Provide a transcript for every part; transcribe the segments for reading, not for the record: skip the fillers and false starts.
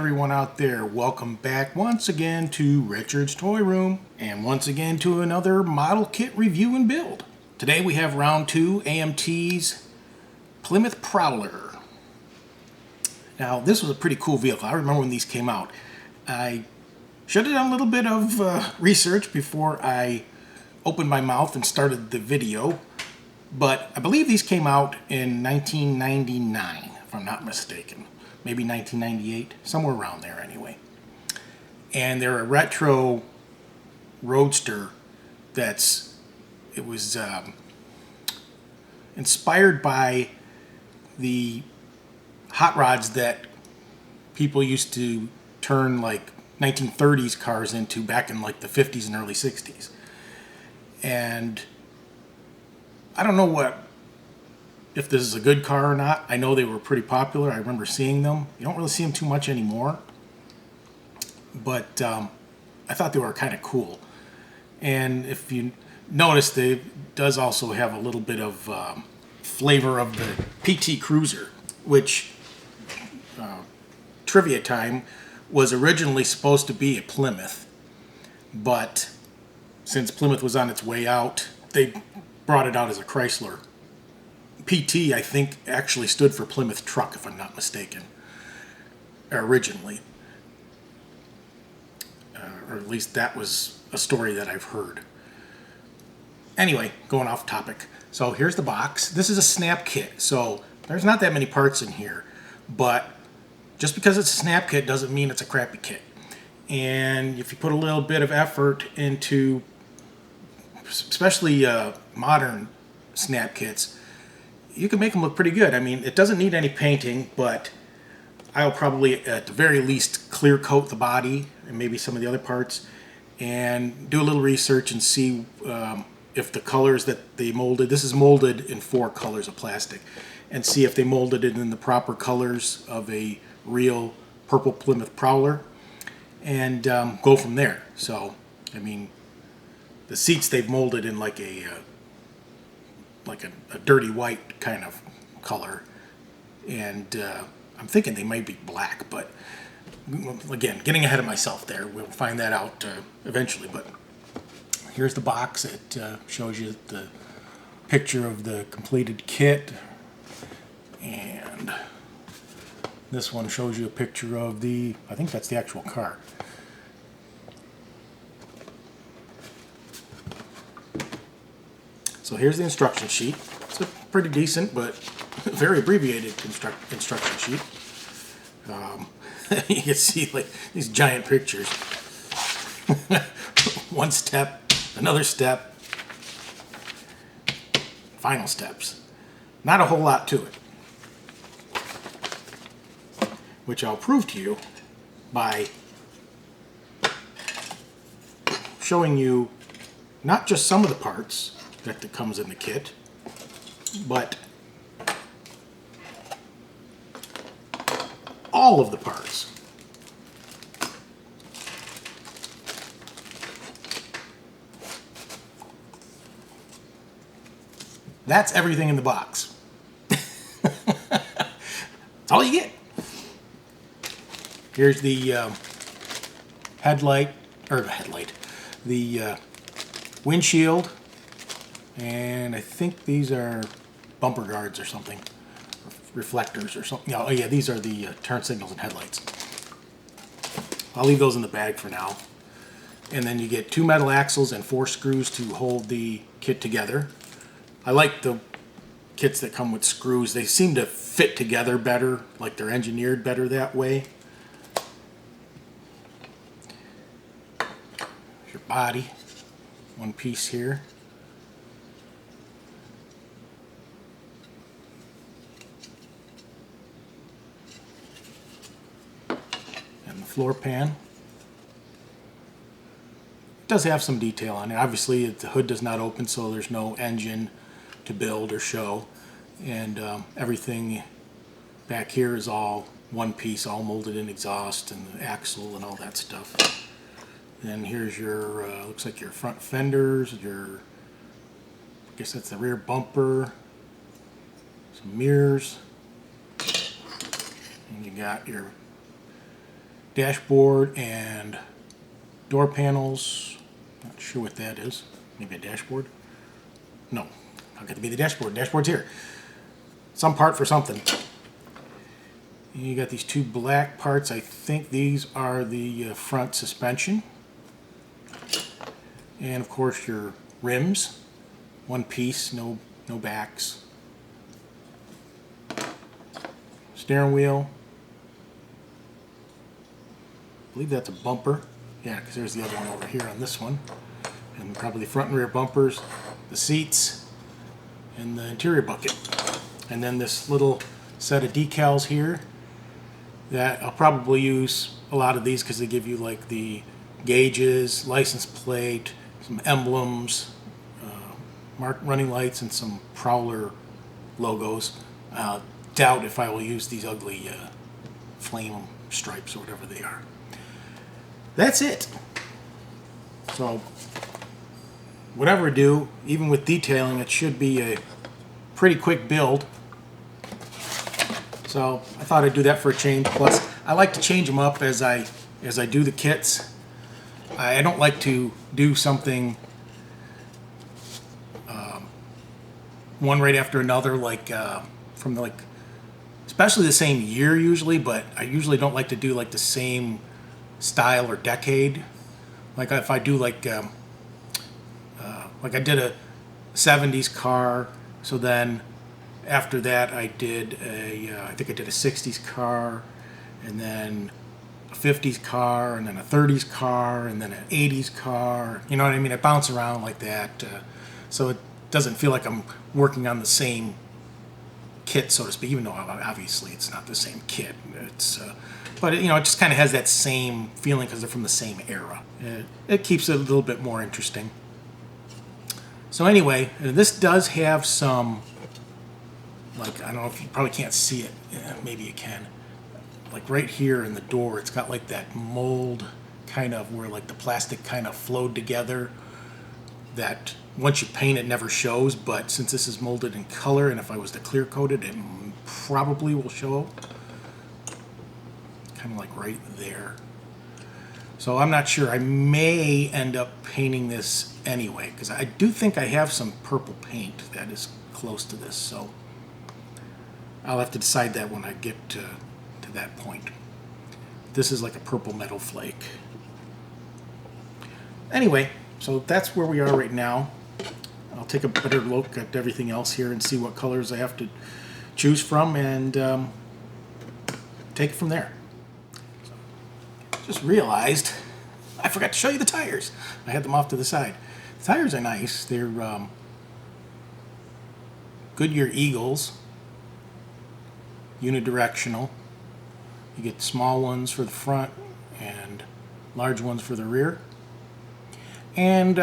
everyone out there. Welcome back once again to Richard's Toy Room, and once again to another model kit review and build. Today we have round 2, AMT's Plymouth Prowler. Now this was a pretty cool vehicle. I remember when these came out. I should have done a little bit of research before I opened my mouth and started the video, but I believe these came out in 1999, if I'm not mistaken. Maybe 1998, somewhere around there anyway. And they're a retro roadster it was inspired by the hot rods that people used to turn like 1930s cars into back in like the 50s and early 60s. And I don't know if this is a good car or not. I know they were pretty popular. I remember seeing them. You don't really see them too much anymore. But I thought they were kind of cool. And if you notice, they does also have a little bit of flavor of the PT Cruiser, which, trivia time, was originally supposed to be a Plymouth. But since Plymouth was on its way out, they brought it out as a Chrysler. PT, I think, actually stood for Plymouth Truck, if I'm not mistaken, originally. Or at least that was a story that I've heard. Anyway, going off topic. So here's the box. This is a snap kit, so there's not that many parts in here. But just because it's a snap kit doesn't mean it's a crappy kit. And if you put a little bit of effort into, especially modern snap kits, you can make them look pretty good. I mean, it doesn't need any painting, but I'll probably at the very least clear coat the body and maybe some of the other parts and do a little research and see if the colors that they molded, this is molded in 4 colors of plastic, and see if they molded it in the proper colors of a real purple Plymouth Prowler, and go from there. So, I mean, the seats they've molded in like a dirty white kind of color, and I'm thinking they might be black, but again, getting ahead of myself there. We'll find that out eventually. But here's the box. It shows you the picture of the completed kit, and this one shows you a picture of I think that's the actual car. So here's the instruction sheet. It's a pretty decent but very abbreviated instruction sheet. You can see like these giant pictures. One step, another step, final steps. Not a whole lot to it, which I'll prove to you by showing you not just some of the parts that comes in the kit, but all of the parts. That's everything in the box. That's all you get. Here's the the windshield. And I think these are bumper guards or something, reflectors or something. Oh yeah, these are the turn signals and headlights. I'll leave those in the bag for now. And then you get 2 metal axles and 4 screws to hold the kit together. I like the kits that come with screws. They seem to fit together better, like they're engineered better that way. Here's your body, one piece here. Floor pan. It does have some detail on it. Obviously the hood does not open, so there's no engine to build or show, and everything back here is all one piece, all molded in exhaust and the axle and all that stuff. And here's your looks like your front fenders, I guess that's the rear bumper, some mirrors, and you got your dashboard and door panels. Not sure what that is. Maybe a dashboard? No, not going to be the dashboard. Dashboard's here. Some part for something. And you got these two black parts. I think these are the front suspension. And of course your rims. One piece, no backs. Steering wheel. I believe that's a bumper. Yeah, because there's the other one over here on this one. And probably the front and rear bumpers, the seats, and the interior bucket. And then this little set of decals here that I'll probably use a lot of these because they give you like the gauges, license plate, some emblems, running lights, and some Prowler logos. Doubt if I will use these ugly flame stripes or whatever they are. That's it. So whatever I do, even with detailing, it should be a pretty quick build. So I thought I'd do that for a change. Plus, I like to change them up as I do the kits. I don't like to do something one right after another, like from like especially the same year usually. But I usually don't like to do like the same style or decade. Like if I do like I did a 70s car, so then after that I did I think I did a 60s car, and then a 50s car, and then a 30s car, and then an 80s car. You know what I mean? I bounce around like that, so it doesn't feel like I'm working on the same kit, so to speak. Even though obviously it's not the same kit, but you know, it just kind of has that same feeling because they're from the same era. It keeps it a little bit more interesting. So anyway, this does have some, like, I don't know if you probably can't see it. Maybe you can. Like right here in the door, it's got like that mold kind of where like the plastic kind of flowed together. That once you paint it never shows, but since this is molded in color, and if I was to clear coat it, it probably will show. Kind of like right there. So I'm not sure. I may end up painting this anyway, because I do think I have some purple paint that is close to this. So I'll have to decide that when I get to that point. This is like a purple metal flake. Anyway, so that's where we are right now. I'll take a better look at everything else here and see what colors I have to choose from, and take it from there. Just realized I forgot to show you the tires. I had them off to the side. The tires are nice. They're Goodyear Eagles, unidirectional. You get small ones for the front and large ones for the rear. And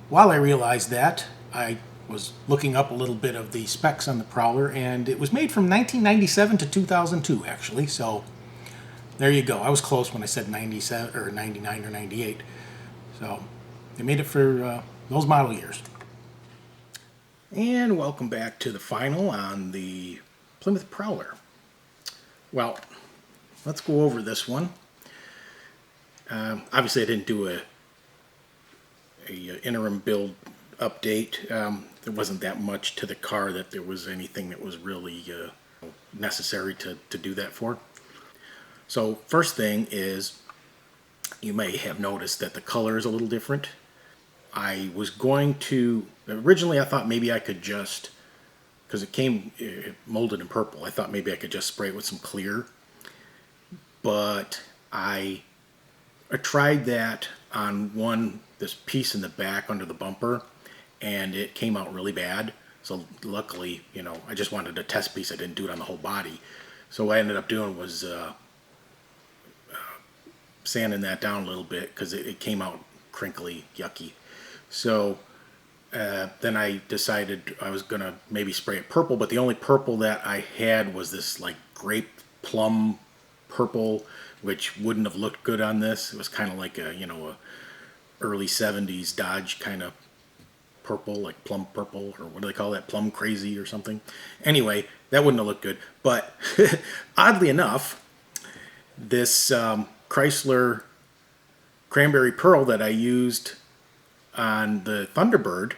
while I realized that, I was looking up a little bit of the specs on the Prowler, and it was made from 1997 to 2002 actually. So there you go. I was close when I said 97 or 99 or 98. So they made it for those model years. And welcome back to the final on the Plymouth Prowler. Well, let's go over this one. Obviously, I didn't do a interim build update. There wasn't that much to the car that there was anything that was really necessary to do that for. So first thing is, you may have noticed that the color is a little different. I was going to, originally I thought maybe I could just, because it came molded in purple, I thought maybe I could just spray it with some clear. But I tried that on this piece in the back under the bumper, and it came out really bad. So luckily, you know, I just wanted a test piece. I didn't do it on the whole body. So what I ended up doing was sanding that down a little bit, because it came out crinkly, yucky. So then I decided I was gonna maybe spray it purple, but the only purple that I had was this like grape plum purple, which wouldn't have looked good on this. It was kind of like a, you know, a early 70s Dodge kind of purple, like plum purple, or what do they call that, plum crazy or something. Anyway, that wouldn't have looked good. But oddly enough, This Chrysler Cranberry Pearl that I used on the Thunderbird,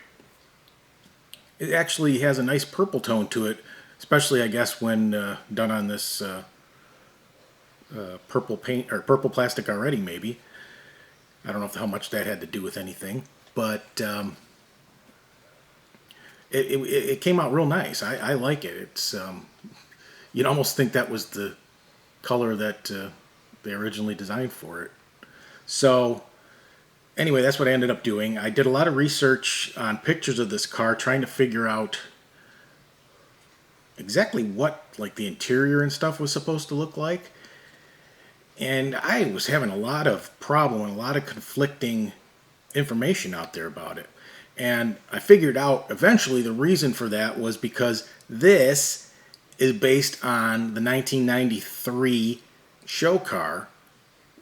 it actually has a nice purple tone to it, especially I guess when done on this purple paint or purple plastic already. Maybe I don't know how much that had to do with anything, but it came out real nice. I like it. It's you'd almost think that was the color that they originally designed for it. So anyway, that's what I ended up doing. I did a lot of research on pictures of this car, trying to figure out exactly what like the interior and stuff was supposed to look like. And I was having a lot of problem and a lot of conflicting information out there about it. And I figured out eventually the reason for that was because this is based on the 1993 show car,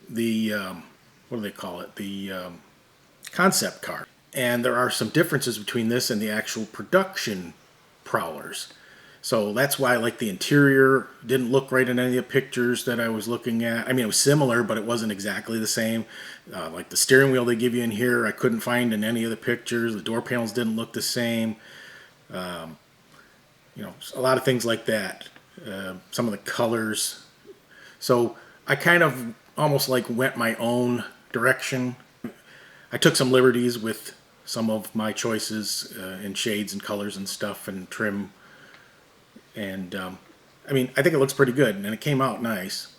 the what do they call it? The concept car. And there are some differences between this and the actual production Prowlers. So that's why like the interior didn't look right in any of the pictures that I was looking at. I mean, it was similar, but it wasn't exactly the same. Like the steering wheel they give you in here, I couldn't find in any of the pictures. The door panels didn't look the same. You know, a lot of things like that. Some of the colors. So I kind of almost like went my own direction. I took some liberties with some of my choices in shades and colors and stuff and trim. And I mean, I think it looks pretty good, and it came out nice.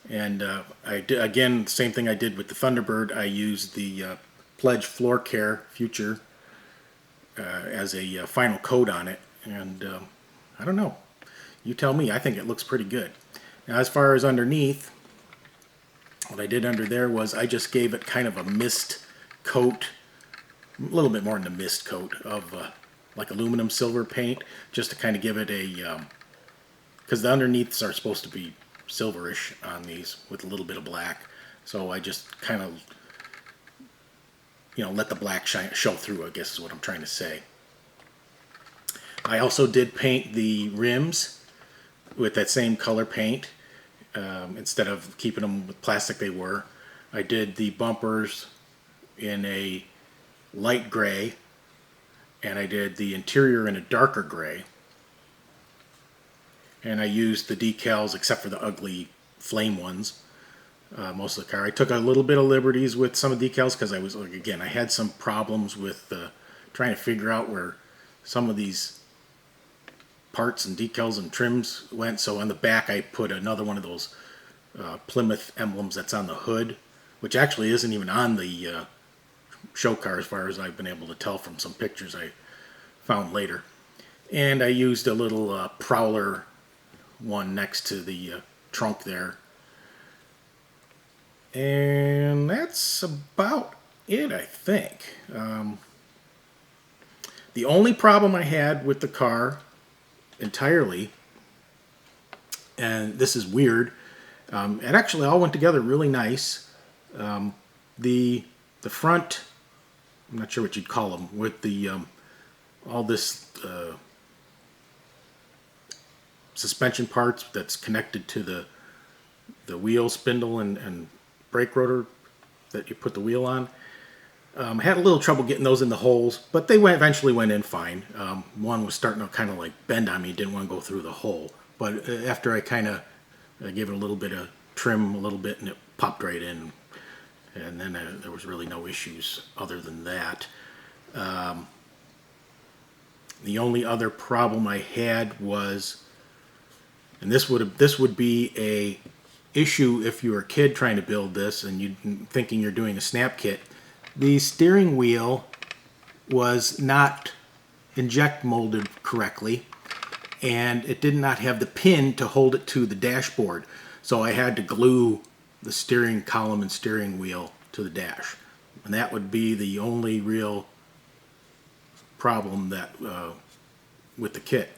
And I did, again, same thing I did with the Thunderbird. I used the Pledge Floor Care Future as a final coat on it. And I don't know. You tell me. I think it looks pretty good. Now, as far as underneath, what I did under there was I just gave it kind of a mist coat, a little bit more than a mist coat of like aluminum silver paint, just to kind of give it a, because the underneaths are supposed to be silverish on these with a little bit of black. So I just kind of, you know, let the black show through, I guess is what I'm trying to say. I also did paint the rims with that same color paint. Instead of keeping them with plastic they were. I did the bumpers in a light gray, and I did the interior in a darker gray. And I used the decals, except for the ugly flame ones, most of the car. I took a little bit of liberties with some of the decals because I was, like, again, I had some problems with trying to figure out where some of these parts and decals and trims went. So on the back I put another one of those Plymouth emblems that's on the hood, which actually isn't even on the show car as far as I've been able to tell from some pictures I found later. And I used a little Prowler one next to the trunk there. And that's about it, I think. The only problem I had with the car entirely, and this is weird, it actually all went together really nice. The front, I'm not sure what you'd call them, with the all this suspension parts that's connected to the wheel spindle and brake rotor that you put the wheel on. I had a little trouble getting those in the holes, but they eventually went in fine. One was starting to kind of like bend on me, didn't want to go through the hole. But after I kind of gave it a little bit of trim, a little bit, and it popped right in. And then there was really no issues other than that. The only other problem I had was, and this would be a issue if you were a kid trying to build this and you thinking you're doing a snap kit. The steering wheel was not inject molded correctly, and it did not have the pin to hold it to the dashboard. So I had to glue the steering column and steering wheel to the dash. And that would be the only real problem that with the kit.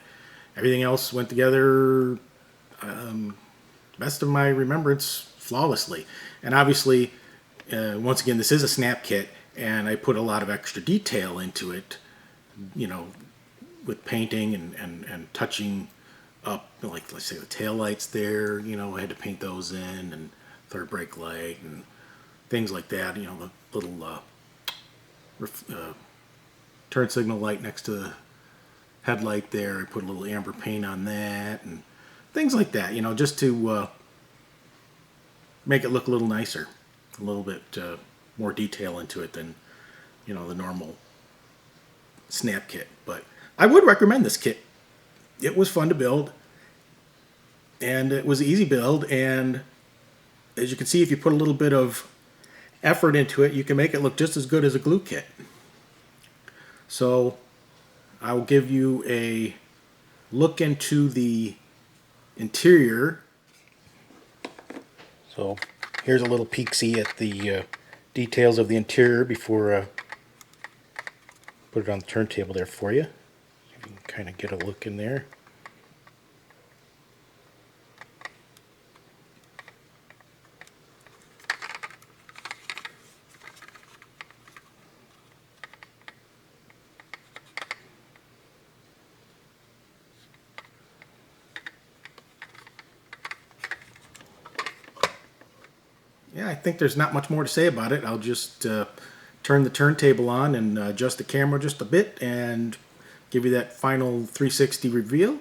Everything else went together, best of my remembrance, flawlessly. And obviously, once again, this is a snap kit, and I put a lot of extra detail into it, you know, with painting and touching up, like let's say the tail lights there, you know, I had to paint those in, and third brake light and things like that. You know, the little turn signal light next to the headlight there. I put a little amber paint on that and things like that, you know, just to make it look a little nicer, a little bit more detail into it than, you know, the normal snap kit. But I would recommend this kit. It was fun to build, and it was an easy build, and as you can see, if you put a little bit of effort into it, you can make it look just as good as a glue kit. So I'll give you a look into the interior. So here's a little peek-see at the details of the interior before I put it on the turntable there for you. You can kind of get a look in there. Yeah, I think there's not much more to say about it. I'll just turn the turntable on and adjust the camera just a bit and give you that final 360 reveal.